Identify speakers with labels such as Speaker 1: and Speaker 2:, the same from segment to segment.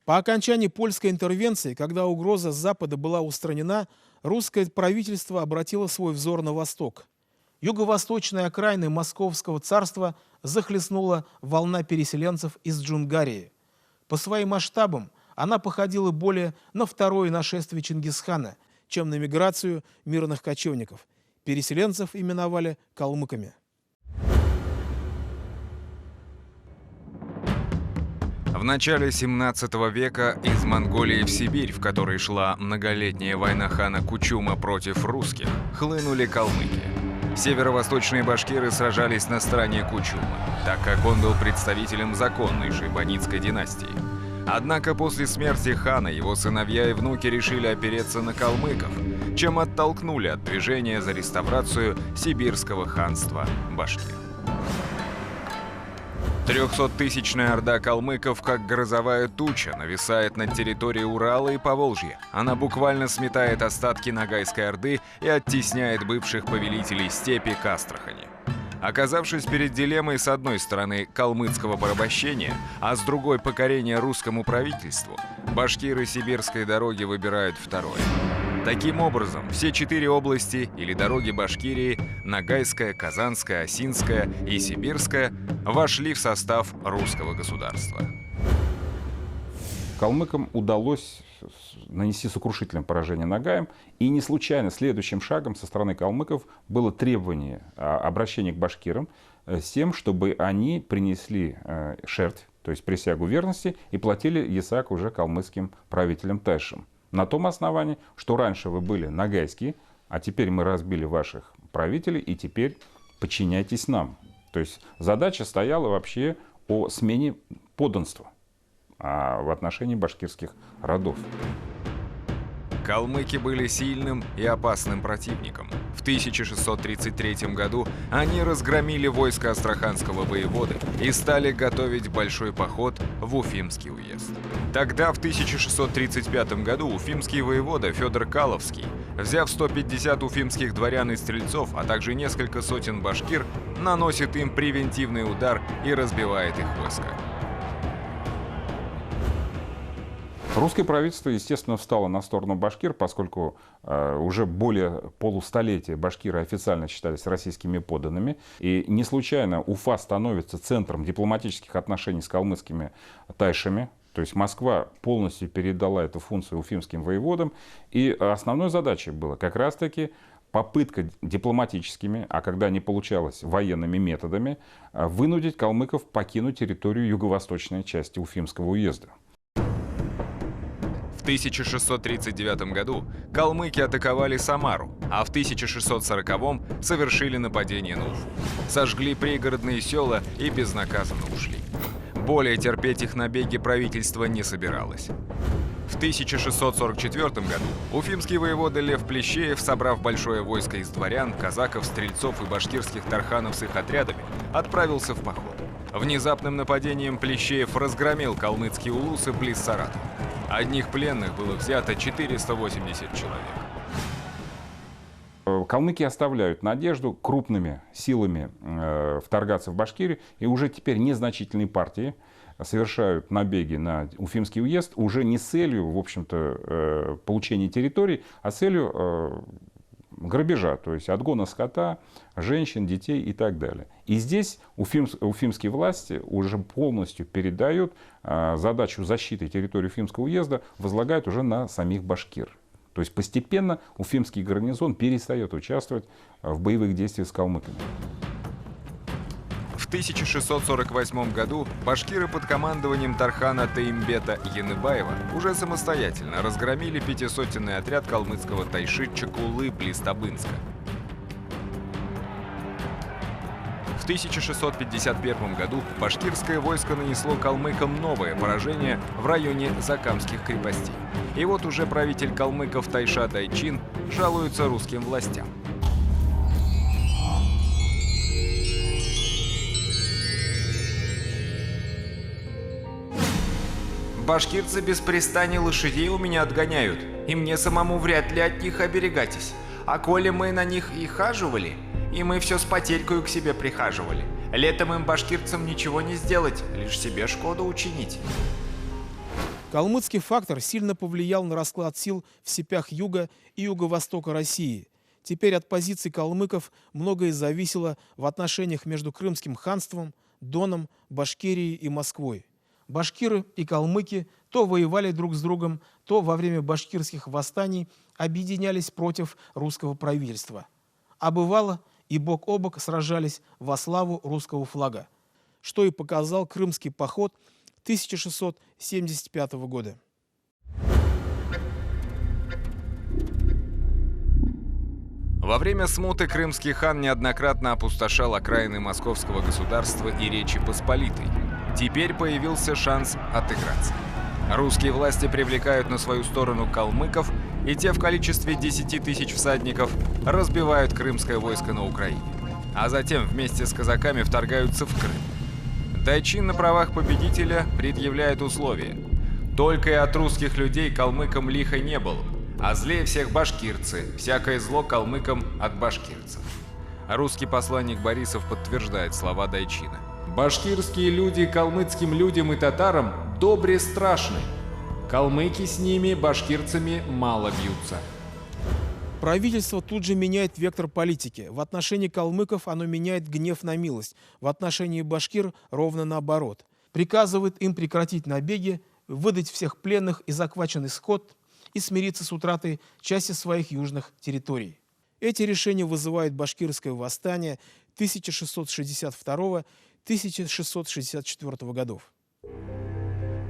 Speaker 1: По окончании польской интервенции, когда угроза с запада была устранена, русское правительство обратило свой взор на восток. Юго-восточные окраины Московского царства захлестнула волна переселенцев из Джунгарии. По своим масштабам она походила более на второе нашествие Чингисхана, чем на миграцию мирных кочевников. Переселенцев именовали калмыками.
Speaker 2: В начале 17 века из Монголии в Сибирь, в которой шла многолетняя война хана Кучума против русских, хлынули калмыки. Северо-восточные башкиры сражались на стороне Кучумы, так как он был представителем законной шайбанидской династии. Однако после смерти хана его сыновья и внуки решили опереться на калмыков, чем оттолкнули от движения за реставрацию сибирского ханства Башкир. 300-тысячная орда калмыков, как грозовая туча, нависает над территорией Урала и Поволжья. Она буквально сметает остатки Ногайской орды и оттесняет бывших повелителей степи к Астрахани. Оказавшись перед дилеммой с одной стороны калмыцкого порабощения, а с другой покорения русскому правительству, башкиры сибирской дороги выбирают второе. Таким образом, все 4 области или дороги Башкирии – Ногайская, Казанская, Осинская и Сибирская – вошли в состав русского государства.
Speaker 3: Калмыкам удалось нанести сокрушительное поражение Ногаям, и не случайно следующим шагом со стороны калмыков было требование обращения к башкирам с тем, чтобы они принесли шерть, то есть присягу верности, и платили ясак уже калмыцким правителям тайшам. На том основании, что раньше вы были ногайские, а теперь мы разбили ваших правителей, и теперь подчиняйтесь нам. То есть задача стояла вообще о смене подданства в отношении башкирских родов.
Speaker 2: Калмыки были сильным и опасным противником. В 1633 году они разгромили войско астраханского воеводы и стали готовить большой поход в Уфимский уезд. Тогда, в 1635 году, уфимский воевода Федор Каловский, взяв 150 уфимских дворян и стрельцов, а также несколько сотен башкир, наносит им превентивный удар и разбивает их войско.
Speaker 3: Русское правительство, естественно, встало на сторону башкир, поскольку уже более полустолетия башкиры официально считались российскими подданными. И не случайно Уфа становится центром дипломатических отношений с калмыцкими тайшами. То есть Москва полностью передала эту функцию уфимским воеводам. И основной задачей была как раз-таки попытка дипломатическими, а когда не получалось военными методами, вынудить калмыков покинуть территорию юго-восточной части Уфимского уезда.
Speaker 2: В 1639 году калмыки атаковали Самару, а в 1640-м совершили нападение на Уфу. Сожгли пригородные села и безнаказанно ушли. Более терпеть их набеги правительство не собиралось. В 1644 году уфимский воевода Лев Плещеев, собрав большое войско из дворян, казаков, стрельцов и башкирских тарханов с их отрядами, отправился в поход. Внезапным нападением Плещеев разгромил калмыцкие улусы близ Саратова. Одних пленных было взято 480 человек.
Speaker 3: Калмыки оставляют надежду крупными силами вторгаться в Башкирию, и уже теперь незначительные партии совершают набеги на Уфимский уезд уже не с целью, в общем-то, получения территорий, а с целью грабежа, то есть отгона скота, женщин, детей и так далее. И здесь уфимские власти уже полностью передают задачу защиты территории Уфимского уезда, возлагают уже на самих башкир. То есть постепенно уфимский гарнизон перестает участвовать в боевых действиях с калмыками.
Speaker 2: В 1648 году башкиры под командованием Тархана Таимбета Яныбаева уже самостоятельно разгромили 500-ный отряд калмыцкого тайши Чакулы близ Табынска. В 1651 году башкирское войско нанесло калмыкам новое поражение в районе Закамских крепостей. И вот уже правитель калмыков Тайша Дайчин жалуется русским властям.
Speaker 4: Башкирцы без пристани лошадей у меня отгоняют, и мне самому вряд ли от них оберегайтесь. А коли мы на них и хаживали, и мы все с потерькою к себе прихаживали, летом им, башкирцам, ничего не сделать, лишь себе шкоду учинить.
Speaker 1: Калмыцкий фактор сильно повлиял на расклад сил в степях юга и юго-востока России. Теперь от позиций калмыков многое зависело в отношениях между Крымским ханством, Доном, Башкирией и Москвой. Башкиры и калмыки то воевали друг с другом, то во время башкирских восстаний объединялись против русского правительства. А бывало и бок о бок сражались во славу русского флага, что и показал Крымский поход 1675 года.
Speaker 2: Во время смуты крымский хан неоднократно опустошал окраины московского государства и Речи Посполитой. Теперь появился шанс отыграться. Русские власти привлекают на свою сторону калмыков, и те в количестве 10 тысяч всадников разбивают крымское войско на Украине. А затем вместе с казаками вторгаются в Крым. Дайчин на правах победителя предъявляет условия. Только и от русских людей калмыкам лихо не было, а злее всех башкирцы, всякое зло калмыкам от башкирцев. Русский посланник Борисов подтверждает слова Дайчина. «Башкирские люди калмыцким людям и татарам добре страшны. Калмыки с ними, башкирцами, мало бьются».
Speaker 1: Правительство тут же меняет вектор политики. В отношении калмыков оно меняет гнев на милость. В отношении башкир ровно наоборот. Приказывает им прекратить набеги, выдать всех пленных и захваченный скот и смириться с утратой части своих южных территорий. Эти решения вызывают башкирское восстание 1662-1664 годов.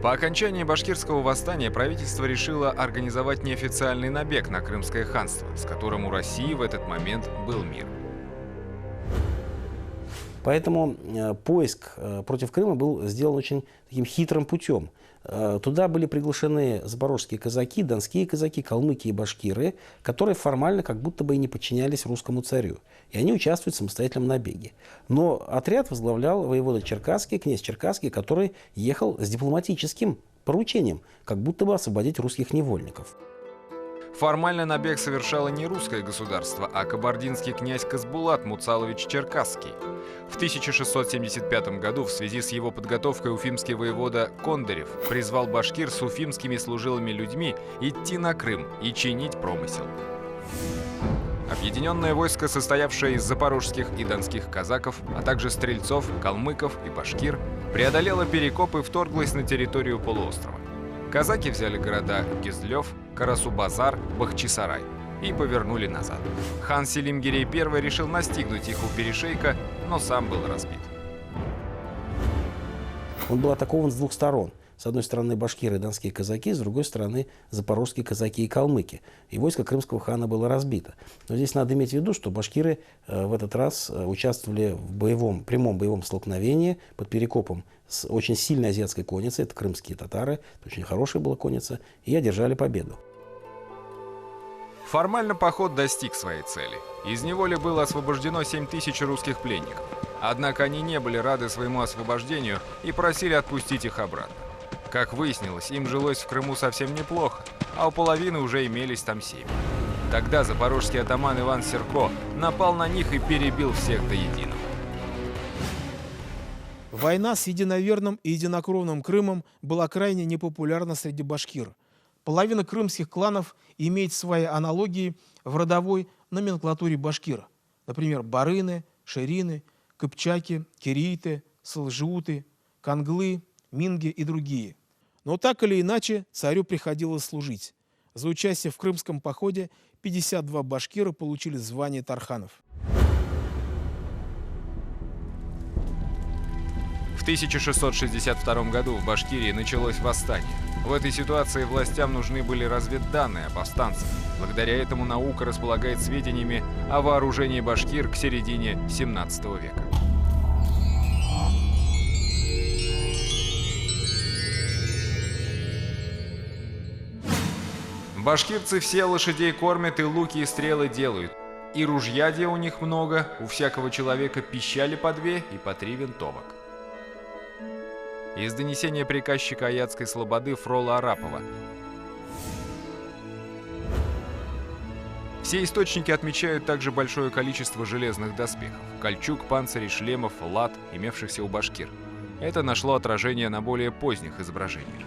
Speaker 2: По окончании башкирского восстания правительство решило организовать неофициальный набег на Крымское ханство, с которым у России в этот момент был мир.
Speaker 5: Поэтому поиск против Крыма был сделан очень таким хитрым путем. Туда были приглашены запорожские казаки, донские казаки, калмыки и башкиры, которые формально как будто бы и не подчинялись русскому царю. И они участвуют в самостоятельном набеге. Но отряд возглавлял воевода Черкасский, князь Черкасский, который ехал с дипломатическим поручением, как будто бы освободить русских невольников.
Speaker 2: Формально набег совершало не русское государство, а кабардинский князь Казбулат Муцалович Черкасский. В 1675 году в связи с его подготовкой уфимский воевода Кондарев призвал башкир с уфимскими служилыми людьми идти на Крым и чинить промысел. Объединенное войско, состоявшее из запорожских и донских казаков, а также стрельцов, калмыков и башкир, преодолело Перекоп и вторглось на территорию полуострова. Казаки взяли города Кизлев, Карасу-Базар, Бахчисарай и повернули назад. Хан Селимгирей I решил настигнуть их у перешейка, но сам был разбит.
Speaker 5: Он был атакован с двух сторон. С одной стороны башкиры и донские казаки, с другой стороны запорожские казаки и калмыки. И войско крымского хана было разбито. Но здесь надо иметь в виду, что башкиры в этот раз участвовали в прямом боевом столкновении под Перекопом с очень сильной азиатской конницей. Это крымские татары, это очень хорошая была конница, и одержали победу.
Speaker 2: Формально поход достиг своей цели. Из неволи было освобождено 7 тысяч русских пленников. Однако они не были рады своему освобождению и просили отпустить их обратно. Как выяснилось, им жилось в Крыму совсем неплохо, а у половины уже имелись там семьи. Тогда запорожский атаман Иван Серко напал на них и перебил всех до единого.
Speaker 1: Война с единоверным и единокровным Крымом была крайне непопулярна среди башкир. Половина крымских кланов имеет свои аналогии в родовой номенклатуре башкир. Например, барыны, шерины, кыпчаки, кирийты, салжиуты, канглы, минги и другие. Но так или иначе царю приходилось служить. За участие в крымском походе 52 башкира получили звание тарханов.
Speaker 2: В 1662 году в Башкирии началось восстание. В этой ситуации властям нужны были разведданные о повстанцах. Благодаря этому наука располагает сведениями о вооружении башкир к середине 17 века. Башкирцы все лошадей кормят и луки и стрелы делают. И ружья у них много, у всякого человека пищали по 2 и по 3 винтовок. Из донесения приказчика Аятской слободы Фрола Арапова. Все источники отмечают также большое количество железных доспехов, кольчуг, панцирей, шлемов, лад, имевшихся у башкир. Это нашло отражение на более поздних изображениях.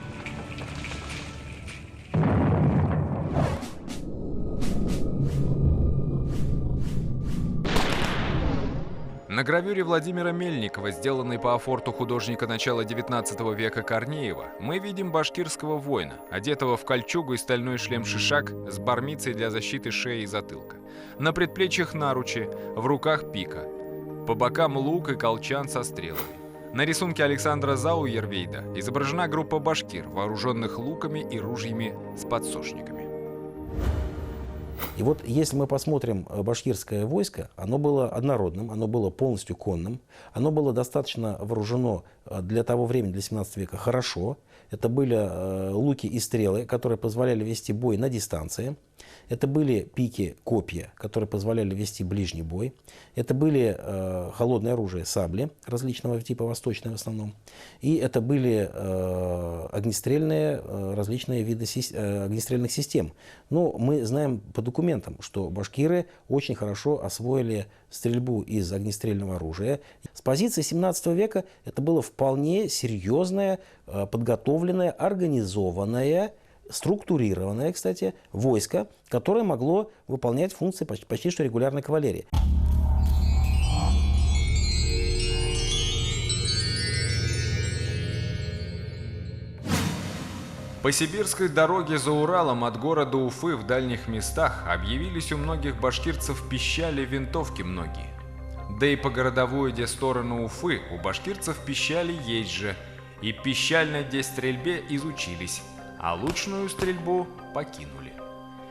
Speaker 2: На гравюре Владимира Мельникова, сделанной по афорту художника начала 19 века Корнеева, мы видим башкирского воина, одетого в кольчугу и стальной шлем-шишак с бармицей для защиты шеи и затылка. На предплечьях наручи, в руках пика. По бокам лук и колчан со стрелами. На рисунке Александра Зауервейда изображена группа башкир, вооруженных луками и ружьями с подсошниками.
Speaker 5: И вот если мы посмотрим башкирское войско, оно было однородным, оно было полностью конным, оно было достаточно вооружено для того времени, для 17 века, хорошо. Это были луки и стрелы, которые позволяли вести бой на дистанции. Это были пики, копья, которые позволяли вести ближний бой. Это были холодное оружие, сабли различного типа, восточные в основном. И это были огнестрельные, различные виды огнестрельных систем. Но мы знаем по документам, что башкиры очень хорошо освоили стрельбу из огнестрельного оружия. С позиции 17 века это было вполне серьезное, подготовленное, организованное, структурированное, кстати, войско, которое могло выполнять функции почти что регулярной кавалерии.
Speaker 2: По сибирской дороге за Уралом от города Уфы в дальних местах объявились у многих башкирцев пищали винтовки многие. Да и по городовую де сторону Уфы у башкирцев пищали есть же, и пищальной де стрельбе изучились, а лучную стрельбу покинули.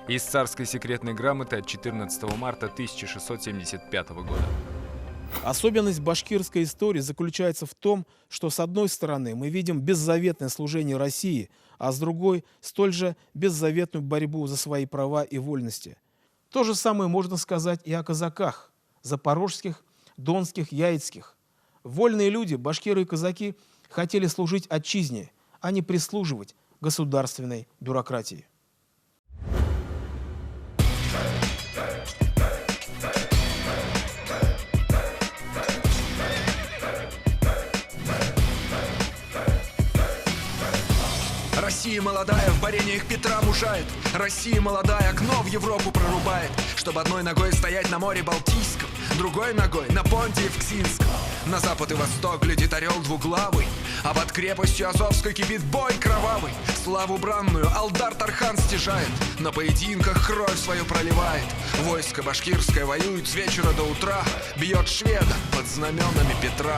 Speaker 2: Из царской секретной грамоты от 14 марта 1675 года.
Speaker 1: Особенность башкирской истории заключается в том, что с одной стороны мы видим беззаветное служение России, а с другой столь же беззаветную борьбу за свои права и вольности. То же самое можно сказать и о казаках – запорожских, донских, яицких. Вольные люди, башкиры и казаки, хотели служить отчизне, а не прислуживать государственной бюрократии.
Speaker 6: Россия молодая в борениях Петра мужает. Россия молодая окно в Европу прорубает, чтобы одной ногой стоять на море Балтийском, другой ногой на понте Евксинском. На запад и восток глядит орел двуглавый, а под крепостью Азовской кипит бой кровавый. Славу бранную Алдар-Тархан стяжает, на поединках кровь свою проливает. Войско башкирское воюет с вечера до утра, бьет шведа под знаменами Петра.